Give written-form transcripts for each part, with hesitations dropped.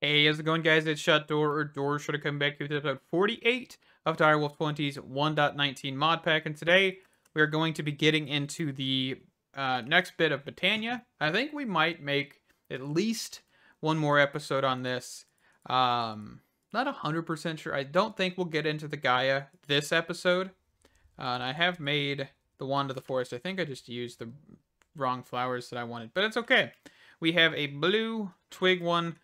Hey, how's it going, guys? It's Shut Door, or Door should have come back to episode 48 of Direwolf20's 1.19 mod pack, and today we are going to be getting into the next bit of Botania. I think we might make at least one more episode on this. Not 100% sure. I don't think we'll get into the Gaia this episode, and I have made the Wand of the Forest. I think I just used the wrong flowers that I wanted, but it's okay. We have a blue twig one.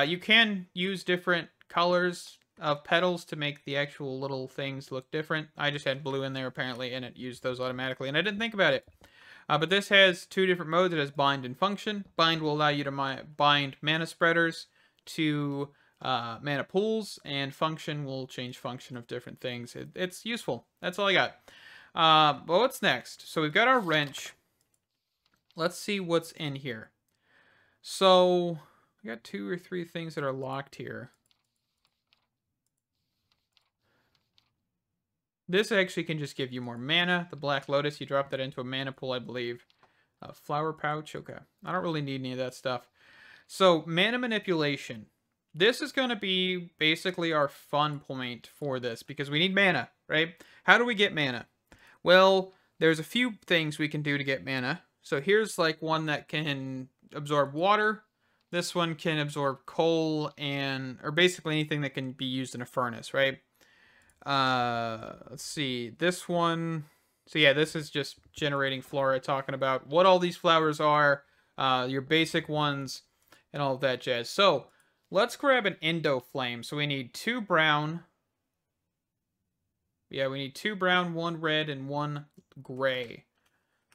You can use different colors of petals to make the actual little things look different. I just had blue in there apparently, and it used those automatically, and I didn't think about it. But this has two different modes. It has bind and function. Bind will allow you to bind mana spreaders to mana pools, and function will change function of different things. It's useful. That's all I got. But what's next? So we've got our wrench. Let's see what's in here. So I got 2 or 3 things that are locked here. This actually can just give you more mana. The Black Lotus, you drop that into a mana pool, I believe. Flower pouch, okay. I don't really need any of that stuff. So, mana manipulation. This is going to be basically our fun point for this, because we need mana, right? How do we get mana? Well, there's a few things we can do to get mana. So here's like one that can absorb water. This one can absorb coal or basically anything that can be used in a furnace, right? Let's see. This one. So yeah, this is just generating flora, talking about what all these flowers are, your basic ones, and all of that jazz. So let's grab an Endo Flame. So we need 2 brown. Yeah, we need 2 brown, 1 red, and 1 gray.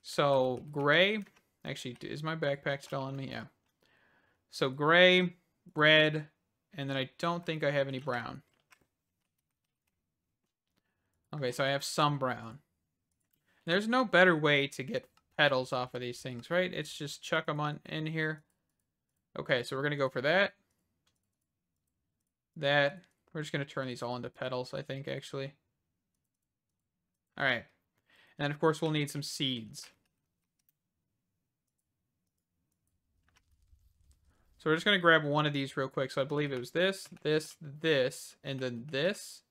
So gray. Actually, is my backpack still on me? Yeah. So gray, red, and then I don't think I have any brown. Okay, so I have some brown. There's no better way to get petals off of these things, right? It's just chuck them on in here. Okay, so we're going to go for that. That. We're just going to turn these all into petals, I think, actually. All right. And then, of course, we'll need some seeds. So we're just going to grab one of these real quick. So I believe it was this, this, this, and then this.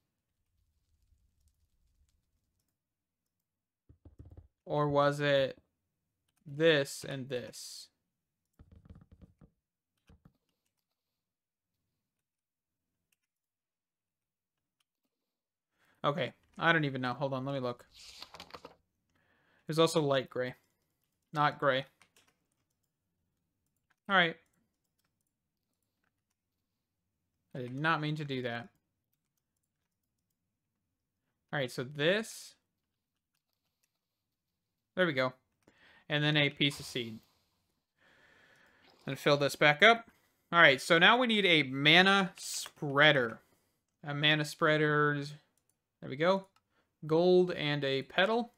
Or was it this and this? Okay, I don't even know. Hold on, let me look. There's also light gray. Not gray. All right. I did not mean to do that. All right, so this. There we go. And then a piece of seed. And fill this back up. All right, so now we need a mana spreader. A mana spreader's, there we go. Gold and a petal.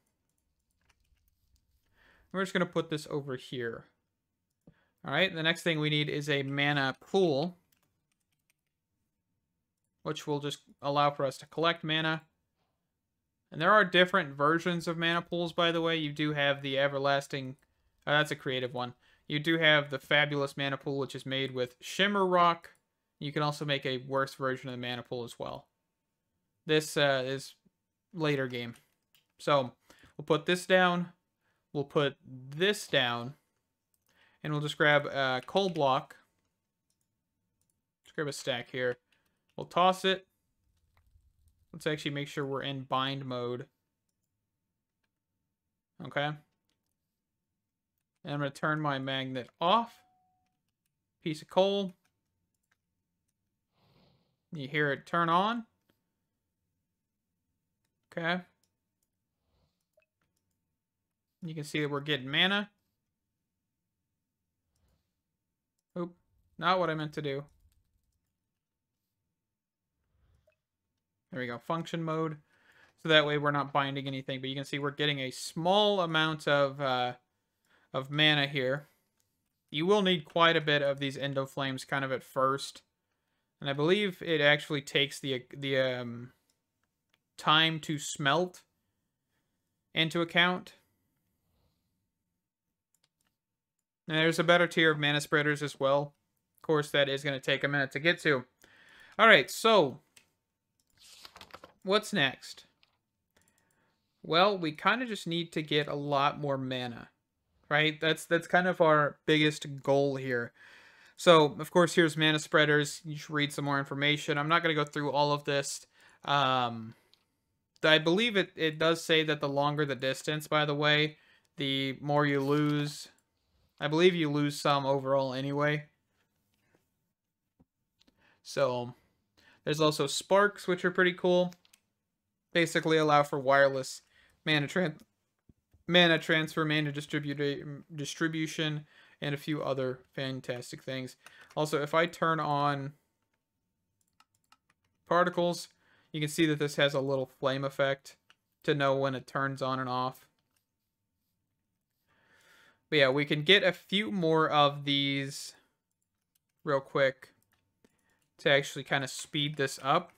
We're just going to put this over here. All right, the next thing we need is a mana pool, which will just allow for us to collect mana. And there are different versions of mana pools, by the way. You do have the everlasting, that's a creative one. You do have the fabulous mana pool, which is made with shimmer rock. You can also make a worse version of the mana pool as well. This is later game. So we'll put this down. We'll put this down. And we'll just grab a coal block. Let's grab a stack here. We'll toss it. Let's actually make sure we're in bind mode. Okay. And I'm going to turn my magnet off. Piece of coal. You hear it turn on. Okay. You can see that we're getting mana. Oop. Not what I meant to do. There we go, function mode. So that way we're not binding anything, but you can see we're getting a small amount of mana here. You will need quite a bit of these Endo Flames kind of at first. And I believe it actually takes the time to smelt into account. And there's a better tier of mana spreaders as well. course, that is going to take a minute to get to. All right, so what's next? Well, we kind of just need to get a lot more mana, right? That's kind of our biggest goal here. So, of course, here's mana spreaders. You should read some more information. I'm not going to go through all of this. I believe it does say that the longer the distance, by the way, the more you lose. I believe you lose some overall anyway. So, there's also sparks, which are pretty cool. Basically allow for wireless mana transfer, mana distribution, and a few other fantastic things. Also, if I turn on particles, you can see that this has a little flame effect to know when it turns on and off. But yeah, we can get a few more of these real quick to actually kind of speed this up.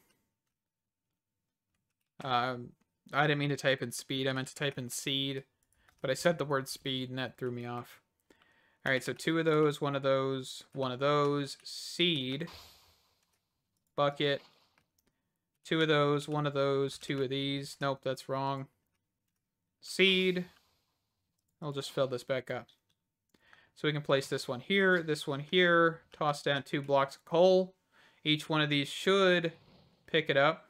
I didn't mean to type in speed. I meant to type in seed. But I said the word speed, and that threw me off. Alright, so 2 of those, 1 of those, 1 of those. Seed. Bucket. 2 of those, 1 of those, 2 of these. Nope, that's wrong. Seed. I'll just fill this back up. So we can place this one here, toss down 2 blocks of coal. Each one of these should pick it up.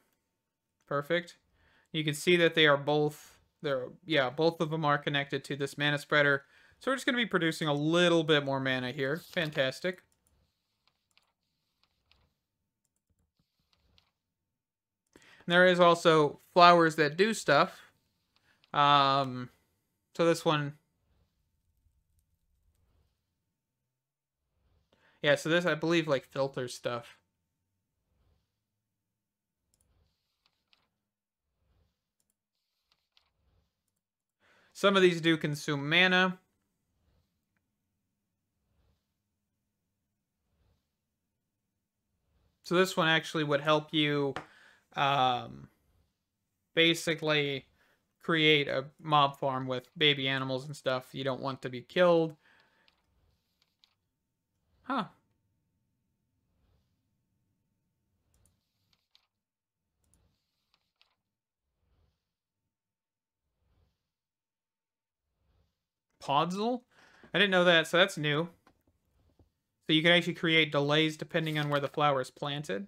Perfect. You can see that they are both, both of them are connected to this mana spreader. So we're just going to be producing a little bit more mana here. Fantastic. And there is also flowers that do stuff. So this one, yeah, so this, I believe, like, filters stuff. Some of these do consume mana. So this one actually would help you basically create a mob farm with baby animals and stuff you don't want to be killed. Huh. Podzol? I didn't know that, so that's new. So you can actually create delays depending on where the flower is planted.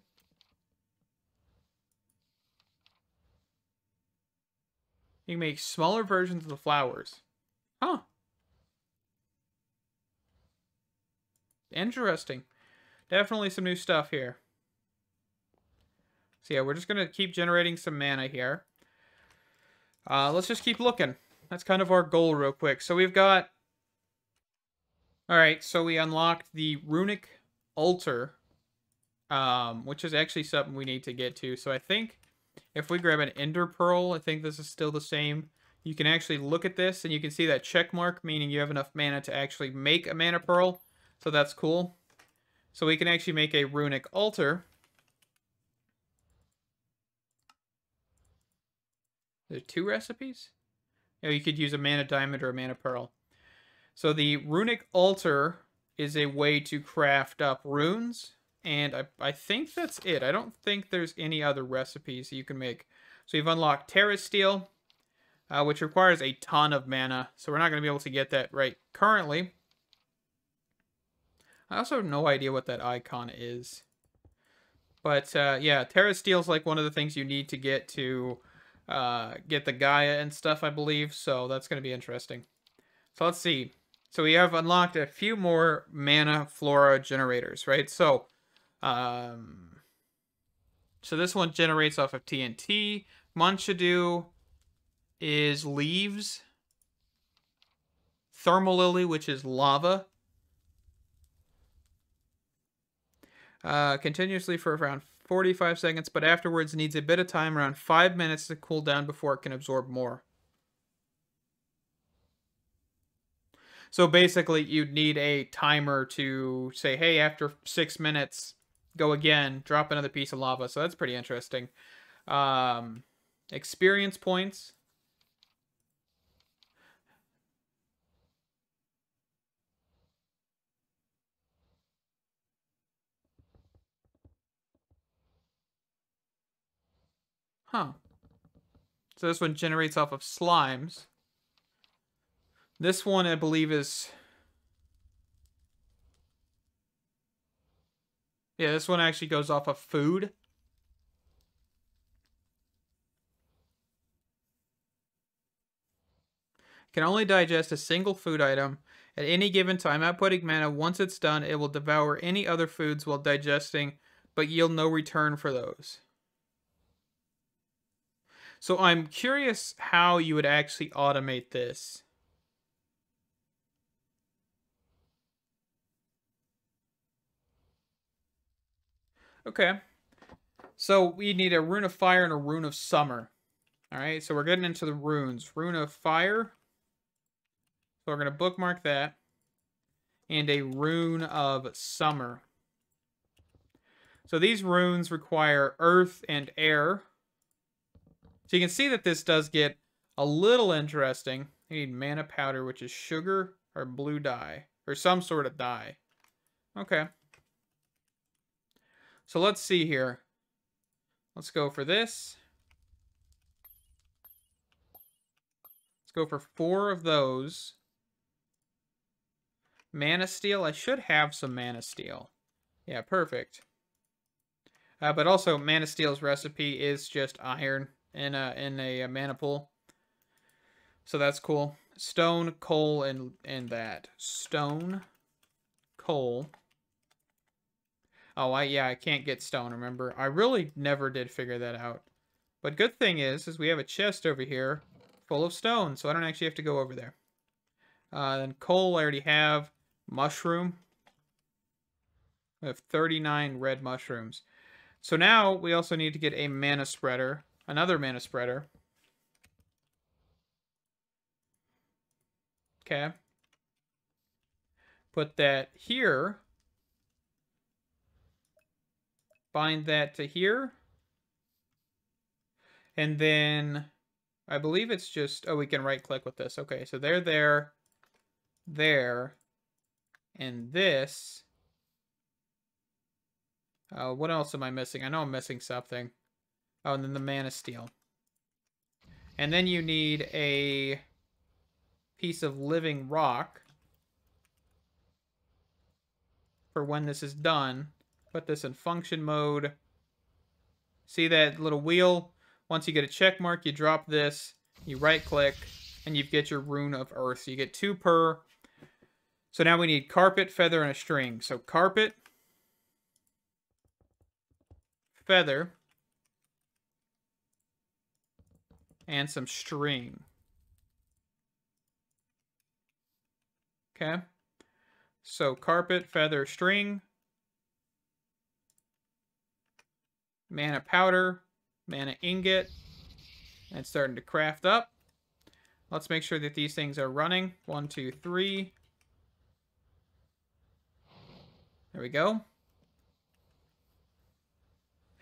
You can make smaller versions of the flowers. Huh. Interesting. Definitely some new stuff here. So yeah, we're just going to keep generating some mana here. Let's just keep looking. That's kind of our goal real quick. So we've got... Alright, so we unlocked the Runic Altar, which is actually something we need to get to. So I think if we grab an Ender Pearl, I think this is still the same. You can actually look at this, and you can see that check mark, meaning you have enough mana to actually make a Mana Pearl. So that's cool. So we can actually make a Runic Altar. There are 2 recipes? Yeah, you could use a Mana Diamond or a Mana Pearl. So the Runic Altar is a way to craft up runes, and I think that's it. I don't think there's any other recipes you can make. So you've unlocked Terra Steel, which requires a ton of mana, so we're not going to be able to get that right currently. I also have no idea what that icon is. But yeah, Terra Steel is like one of the things you need to get the Gaia and stuff, I believe, so that's going to be interesting. So let's see. So we have unlocked a few more mana flora generators, right? So, so this one generates off of TNT. Munchadu is leaves. Thermal Lily, which is lava. Continuously for around 45 seconds, but afterwards needs a bit of time, around 5 minutes to cool down before it can absorb more. So basically, you'd need a timer to say, hey, after 6 minutes, go again, drop another piece of lava. So that's pretty interesting. Experience points. Huh. So this one generates off of slimes. This one, I believe, is... Yeah, this one actually goes off of food. Can only digest a single food item at any given time, outputting mana. Once it's done, it will devour any other foods while digesting, but yield no return for those. So I'm curious how you would actually automate this. Okay. So we need a rune of fire and a rune of summer. Alright, so we're getting into the runes. Rune of fire. So we're going to bookmark that. And a rune of summer. So these runes require earth and air. So you can see that this does get a little interesting. You need mana powder, which is sugar or blue dye. Or some sort of dye. Okay. So let's see here. Let's go for this. Let's go for 4 of those. Mana steel. I should have some mana steel. Yeah, perfect. But also, mana steel's recipe is just iron in a mana pool. So that's cool. Stone, coal, and that. Stone, coal. Oh, I can't get stone, remember? I really never did figure that out. But good thing is we have a chest over here full of stone, so I don't actually have to go over there. Then coal I already have. Mushroom. We have 39 red mushrooms. So now we also need to get a mana spreader. Another mana spreader. Okay. Put that here. Bind that to here. And then I believe it's just... Oh, we can right click with this. Okay, so they're there. There. And this. What else am I missing? I know I'm missing something. Oh, and then the mana steel. And then you need a piece of living rock for when this is done. Put this in function mode. See that little wheel? Once you get a check mark, you drop this, you right click, and you get your rune of earth. So you get 2 per. So now we need carpet, feather, and a string. So carpet, feather, and some string. Okay. So carpet, feather, string. Mana powder, mana ingot, and it's starting to craft up. Let's make sure that these things are running. 1, 2, 3. There we go.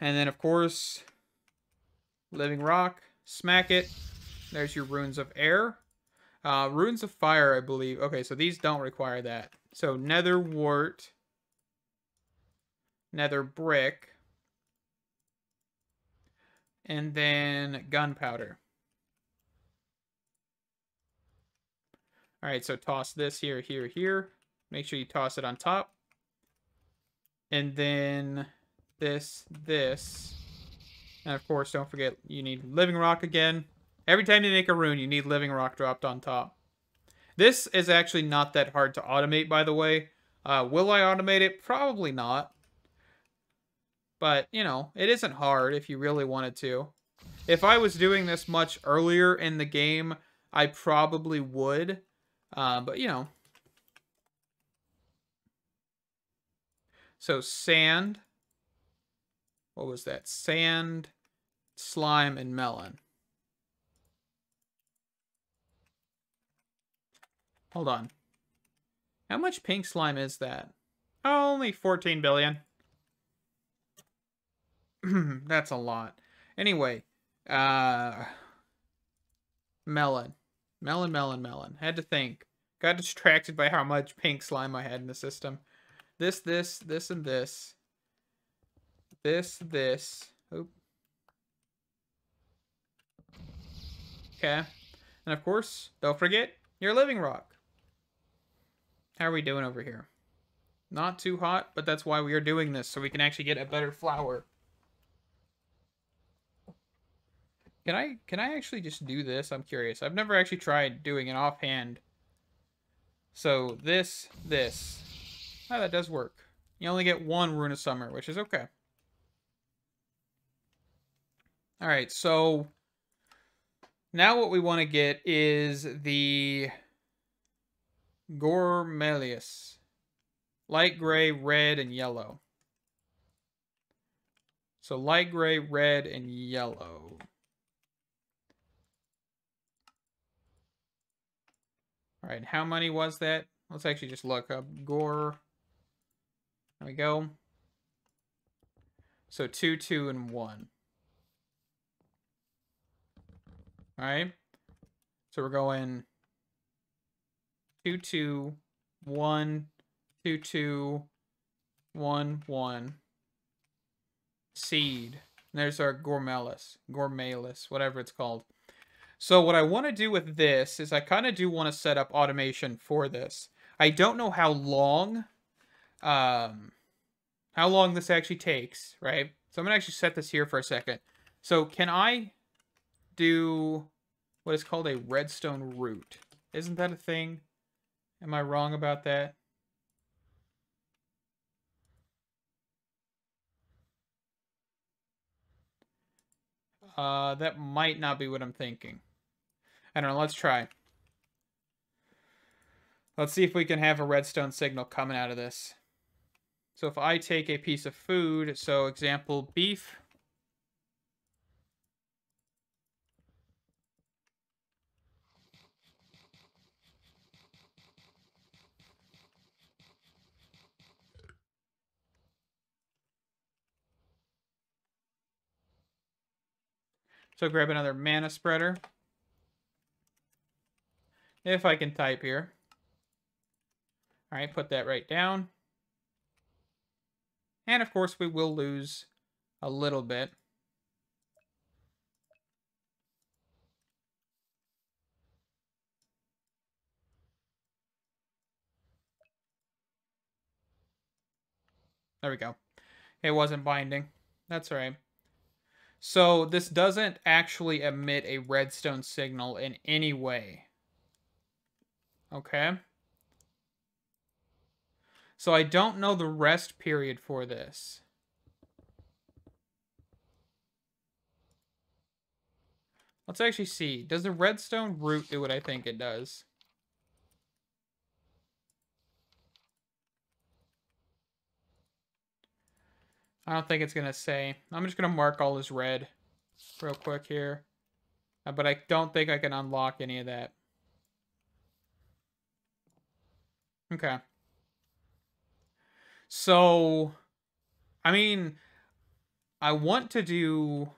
And then, of course, living rock. Smack it. There's your runes of air. Runes of fire, I believe. Okay, so these don't require that. So nether wart. Nether brick. And then gunpowder. Alright, so toss this here, here, here. Make sure you toss it on top. And then this. And of course, don't forget, you need living rock again. Every time you make a rune, you need living rock dropped on top. This is actually not that hard to automate, by the way. Will I automate it? Probably not. But, you know, it isn't hard if you really wanted to. If I was doing this much earlier in the game, I probably would. But, you know. So, sand. What was that? Sand, slime, and melon. Hold on. How much pink slime is that? Oh, only 14 billion. That's a lot. Anyway, melon. Melon. Had to think. Got distracted by how much pink slime I had in the system. This, and this. This. Oop. Okay. And of course, don't forget your living rock. How are we doing over here? Not too hot, but that's why we are doing this, so we can actually get a better flour. Can I actually just do this? I'm curious. I've never actually tried doing it offhand. So this. Oh, that does work. You only get one Rune of Summer, which is okay. Alright, so now what we want to get is the Gore. Light gray, red, and yellow. So light gray, red, and yellow. Alright, how many was that? Let's actually just look up Gore. There we go. So 2, 2, and 1. Alright. So we're going 2, 2, 1, 2, 2, 1, 1. Seed. And there's our Gourmelis, whatever it's called. So what I want to do with this is I kind of do want to set up automation for this. I don't know how long this actually takes, right? So I'm going to actually set this here for a second. So can I do what is called a redstone root? Isn't that a thing? Am I wrong about that? That might not be what I'm thinking. I don't know. Let's try. Let's see if we can have a redstone signal coming out of this. So if I take a piece of food, so example, beef. So grab another mana spreader. If I can type here. All right, put that right down. And of course, we will lose a little bit. There we go. It wasn't binding. That's all right. So this doesn't actually emit a redstone signal in any way. Okay. So I don't know the rest period for this. Let's actually see. Does the redstone root do what I think it does? I don't think it's going to say. I'm just going to mark all as red real quick here. But I don't think I can unlock any of that. Okay. So, I mean, I want to do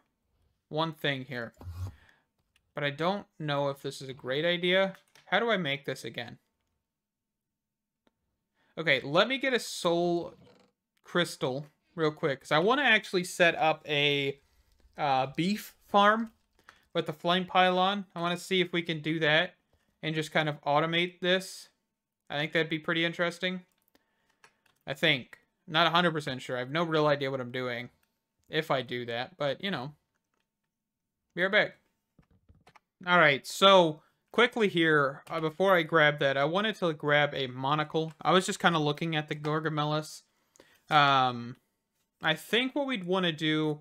one thing here. But I don't know if this is a great idea. How do I make this again? Okay, let me get a soul crystal real quick. Because I want to actually set up a beef farm with the flame pylon. I want to see if we can do that and just kind of automate this. I think that'd be pretty interesting. I think. Not 100% sure. I have no real idea what I'm doing if I do that. But, you know. Be right back. Alright, so quickly here, before I grab that, I wanted to grab a monocle. I was just kind of looking at the Gargamelis. I think what we'd want to do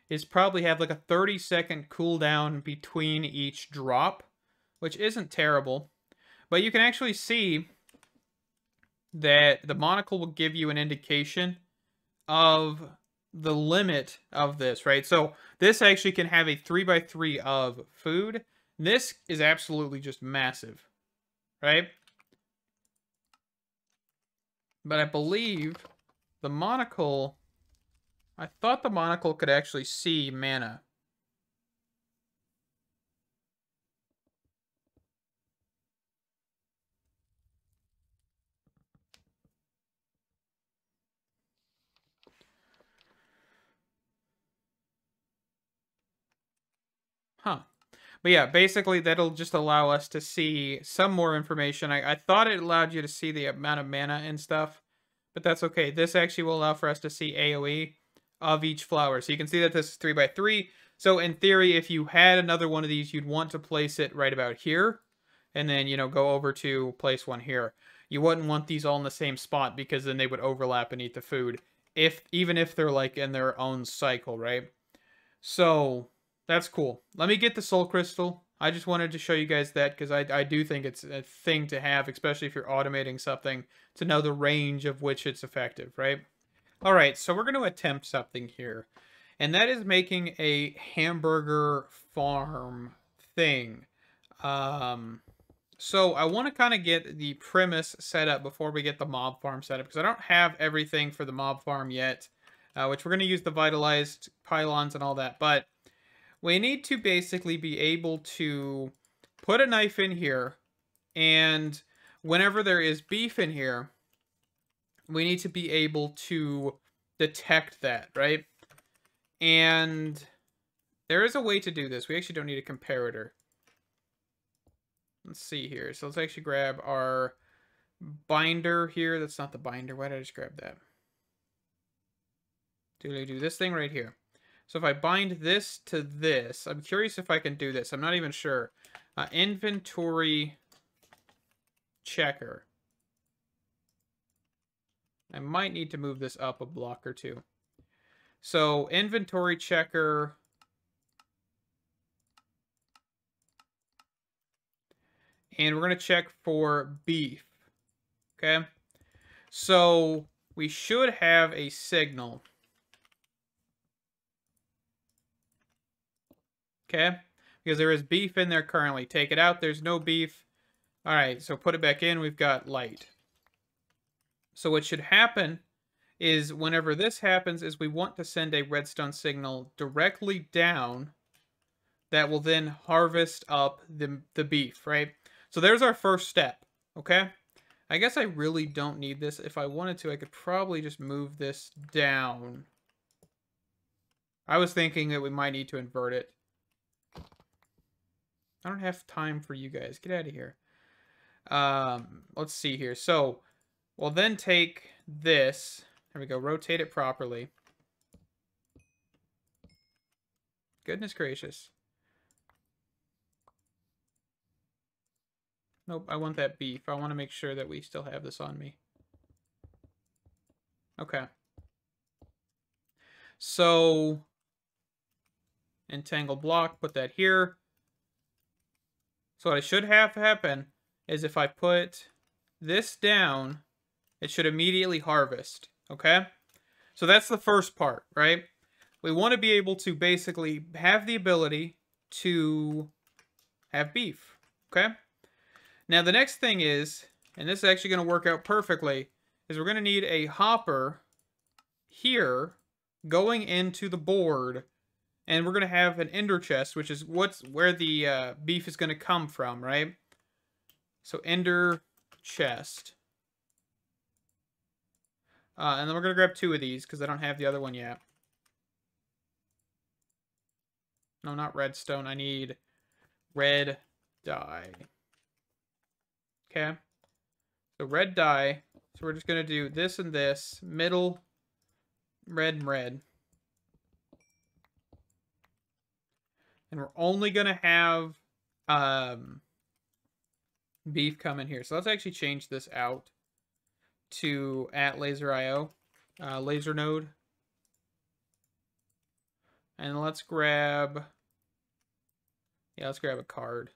is probably have like a 30-second cooldown between each drop, which isn't terrible. But you can actually see that the monocle will give you an indication of the limit of this, right? So this actually can have a 3x3 of food. This is absolutely just massive, right? But I believe the monocle... I thought the monocle could actually see mana. Huh. But yeah, basically that'll just allow us to see some more information. I thought it allowed you to see the amount of mana and stuff, but that's okay. This actually will allow for us to see AoE of each flower. So you can see that this is 3x3. So in theory, if you had another one of these, you'd want to place it right about here. And then, go over to place one here. You wouldn't want these all in the same spot because then they would overlap and eat the food. Even if they're like in their own cycle, right? So that's cool. Let me get the soul crystal. I just wanted to show you guys that because I do think it's a thing to have, especially if you're automating something, to know the range of which it's effective, right? All right, so we're going to attempt something here, and that is making a Hamburger Farm thing. So I want to kind of get the premise set up before we get the mob farm set up, because I don't have everything for the mob farm yet, which we're going to use the vitalized pylons and all that, but we need to basically be able to put a knife in here, and whenever there is beef in here, we need to be able to detect that, right? And there is a way to do this. We actually don't need a comparator. Let's see here. So let's actually grab our binder here. That's not the binder. Why did I just grab that? Do this thing right here. So if I bind this to this, I'm curious if I can do this. I'm not even sure. Inventory checker. I might need to move this up a block or two. So inventory checker. And we're going to check for beef. Okay. So we should have a signal. Okay. Because there is beef in there currently. Take it out. There's no beef. All right. So put it back in. We've got light. So what should happen is whenever this happens is we want to send a redstone signal directly down that will then harvest up the beef, right? So there's our first step, okay? I guess I really don't need this. If I wanted to, I could probably just move this down. I was thinking that we might need to invert it. I don't have time for you guys. Get out of here. Let's see here. So we'll then take this. There we go. Rotate it properly. Goodness gracious. Nope, I want that beef. I want to make sure that we still have this on me. Okay. So, entangle block, put that here. So what I should have happen is if I put this down, it should immediately harvest, okay? So that's the first part, right? We want to be able to basically have the ability to have beef, okay? Now, the next thing is, and this is actually going to work out perfectly, is we're going to need a hopper here going into the board, and we're going to have an ender chest, which is where the beef is going to come from, right? So, ender chest. And then we're going to grab 2 of these, because I don't have the other one yet. No, not redstone. I need red dye. Okay, so red dye. So we're just going to do this and this. Middle, red and red. And we're only going to have beef come in here. So let's actually change this out to @laser.io, laser node. And let's grab, let's grab a card.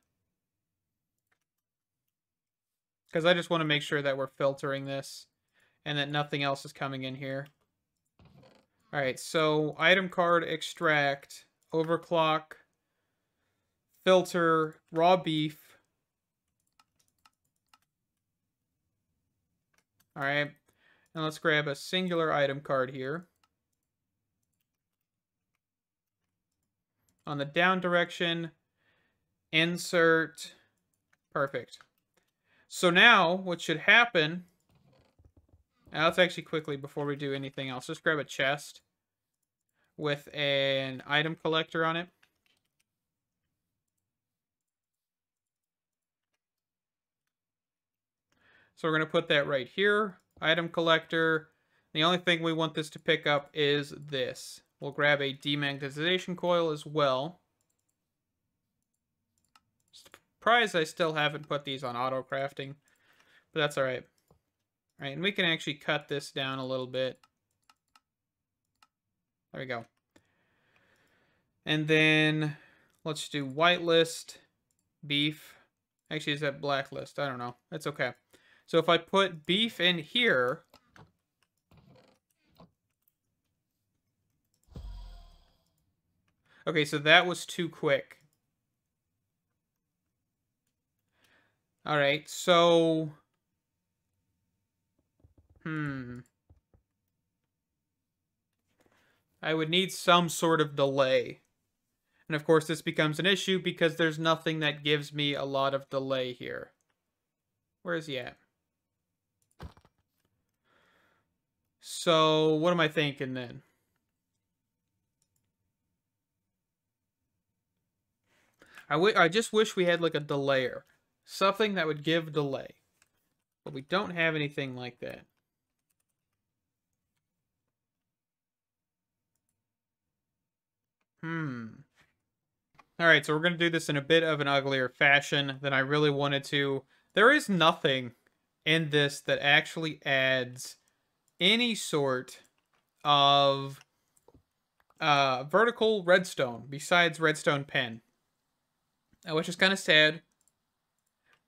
Because I just want to make sure that we're filtering this and that nothing else is coming in here. All right, so item card, extract, overclock, filter, raw beef. All right, and let's grab a singular item card here. On the down direction, insert, perfect. So now, what should happen, now let's actually quickly, before we do anything else, just grab a chest with an item collector on it. So we're going to put that right here. Item collector. The only thing we want this to pick up is this. We'll grab a demagnetization coil as well. Surprised I still haven't put these on auto crafting, but that's all right. All right, and we can actually cut this down a little bit. There we go. And then let's do whitelist, beef. Actually, is that blacklist? I don't know. That's okay. So if I put beef in here, okay, so that was too quick. All right, so I would need some sort of delay. And of course, this becomes an issue because there's nothing that gives me a lot of delay here. Where is he at? So what am I thinking then? I just wish we had like a delayer. Something that would give delay. But we don't have anything like that. Alright, so we're going to do this in a bit of an uglier fashion than I really wanted to. There is nothing in this that actually adds any sort of vertical redstone besides redstone pen. Which is kind of sad.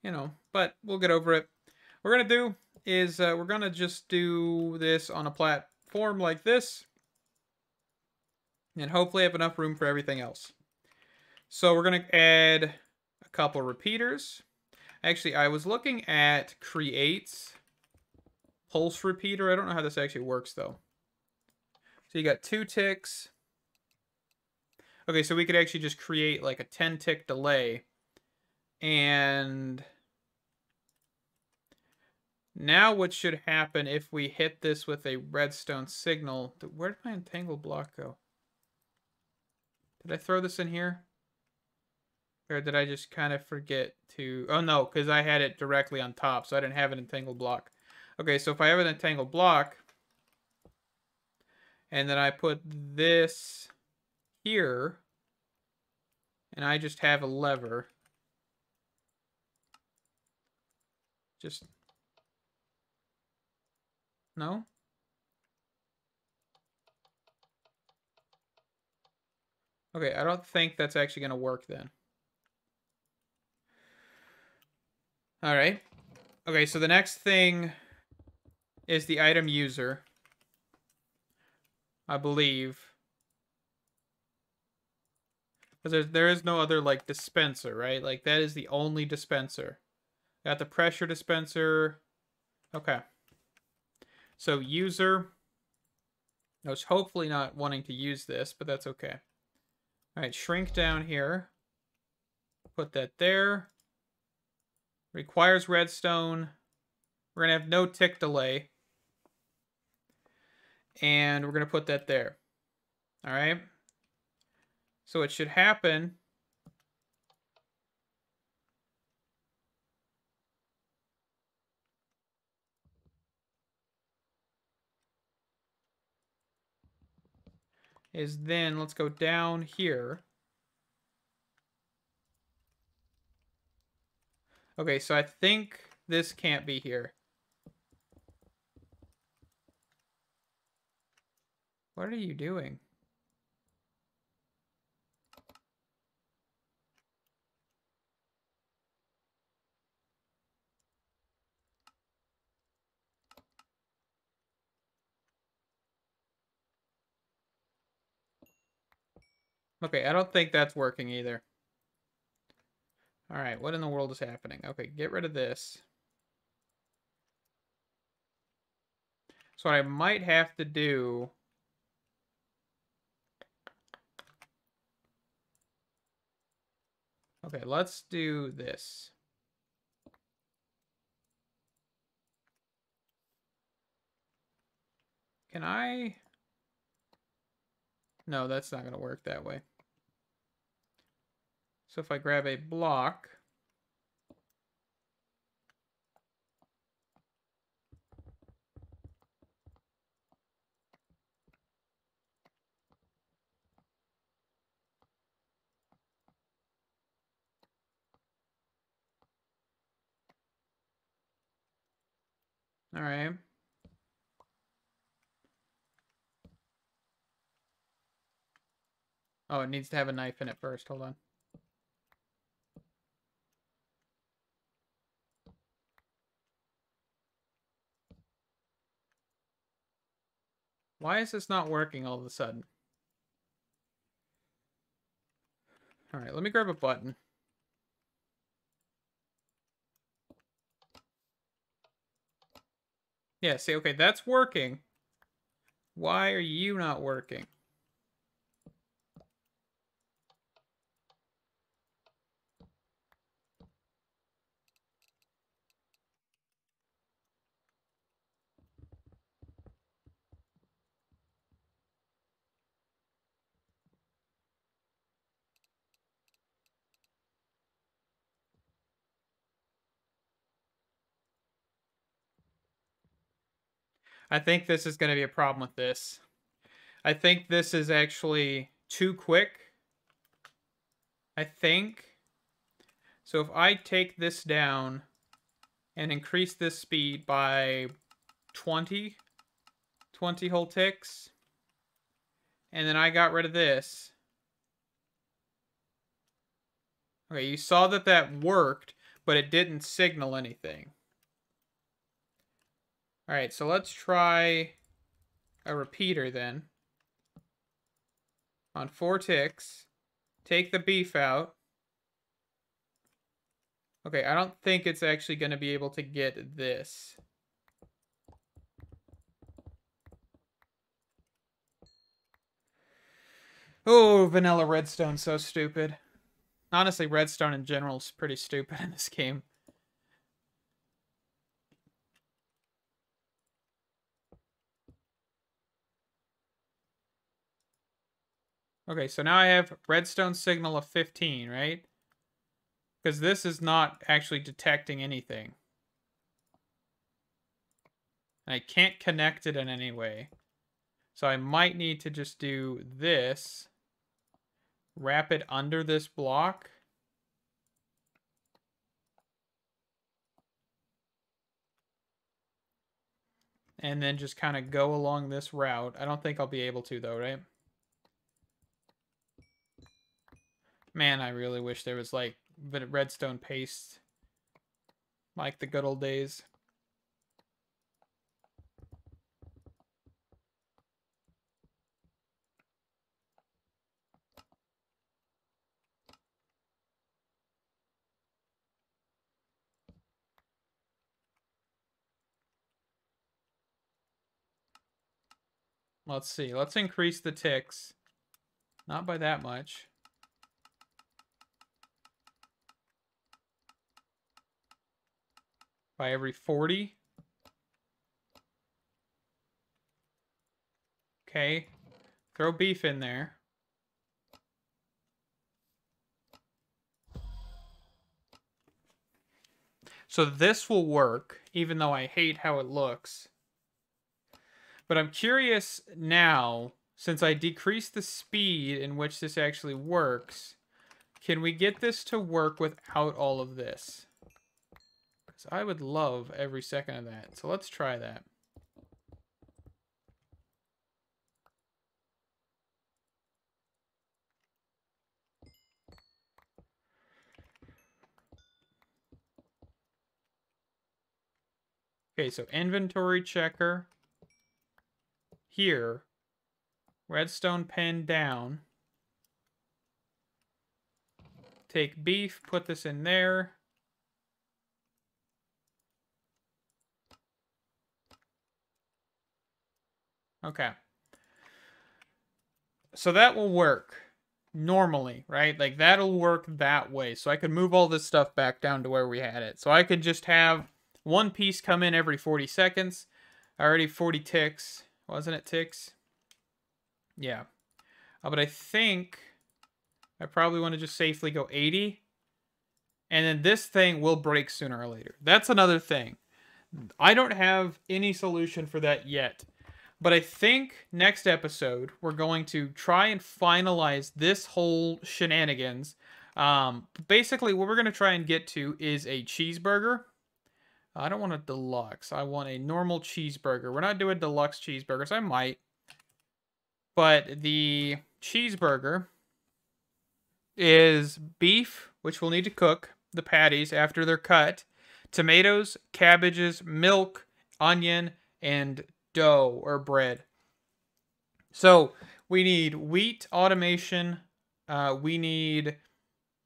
You know, but we'll get over it. What we're going to do is we're going to just do this on a platform like this. And hopefully have enough room for everything else. So we're going to add a couple repeaters. Actually, I was looking at creates pulse repeater. I don't know how this actually works, though. So you got 2 ticks. Okay, so we could actually just create like a 10-tick delay. And now what should happen if we hit this with a redstone signal? Where did my entangled block go? Did I throw this in here? Or did I just kind of forget to... Oh, no, because I had it directly on top, so I didn't have an entangled block. Okay, so if I have an entangled block, and then I put this here, and I just have a lever. Just... No? Okay, I don't think that's actually going to work then. All right. Okay, so the next thing is the item user, I believe. Because there is no other, like, dispenser, right? Like, that is the only dispenser. Got the pressure dispenser. Okay. So, user. I was hopefully not wanting to use this, but that's okay. All right, shrink down here. Put that there. Requires redstone. We're going to have no tick delay. And we're going to put that there. All right. So it should happen. Is then, let's go down here. Okay, so I think this can't be here. What are you doing? Okay, I don't think that's working either. All right, what in the world is happening? Okay, get rid of this. So what I might have to do... Okay, let's do this. Can I... No, that's not going to work that way. So if I grab a block... All right. Oh, it needs to have a knife in it first. Hold on. Why is this not working all of a sudden? All right, let me grab a button. Yeah, see, okay, that's working. Why are you not working? I think this is going to be a problem with this. I think this is actually too quick. I think. So if I take this down and increase this speed by 20 whole ticks, and then I got rid of this. Okay, you saw that that worked, but it didn't signal anything. All right, so let's try a repeater then. On 4 ticks, take the beef out. Okay, I don't think it's actually going to be able to get this. Oh, vanilla redstone, so stupid. Honestly, redstone in general is pretty stupid in this game. Okay, so now I have redstone signal of 15, right? Because this is not actually detecting anything. I can't connect it in any way. So I might need to just do this. Wrap it under this block. And then just kind of go along this route. I don't think I'll be able to though, right? Man, I really wish there was like redstone paste. Like the good old days. Let's see. Let's increase the ticks. Not by that much. By every 40. Okay. Throw beef in there. So this will work, even though I hate how it looks. But I'm curious now, since I decreased the speed in which this actually works, can we get this to work without all of this? Because I would love every second of that. So let's try that. Okay, so inventory checker. Here. Redstone pen down. Take beef, put this in there. Okay. So that will work normally, right? Like that'll work that way. So I could move all this stuff back down to where we had it. So I could just have one piece come in every 40 seconds. Already 40 ticks. Wasn't it ticks? Yeah. But I think I probably want to just safely go 80. And then this thing will break sooner or later. That's another thing. I don't have any solution for that yet. But I think next episode, we're going to try and finalize this whole shenanigans. Basically, what we're going to try and get to is a cheeseburger. I don't want a deluxe. I want a normal cheeseburger. We're not doing deluxe cheeseburgers. I might. But the cheeseburger is beef, which we'll need to cook, the patties after they're cut, tomatoes, cabbages, milk, onion, and dough or bread. So we need wheat automation. We need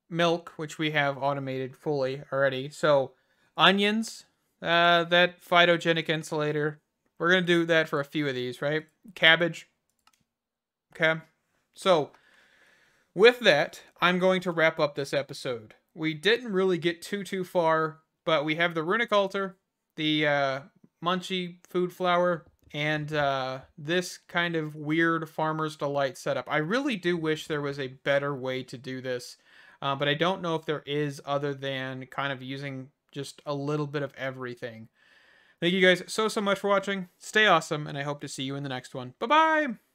milk, which we have automated fully already. So onions, that phytogenic insulator. We're going to do that for a few of these, right? Cabbage. Okay. So with that, I'm going to wrap up this episode. We didn't really get too far, but we have the runic altar, the munchy food flower, and this kind of weird farmer's delight setup. I really do wish there was a better way to do this, but I don't know if there is other than kind of using just a little bit of everything. Thank you guys so much for watching. Stay awesome, and I hope to see you in the next one. Bye-bye!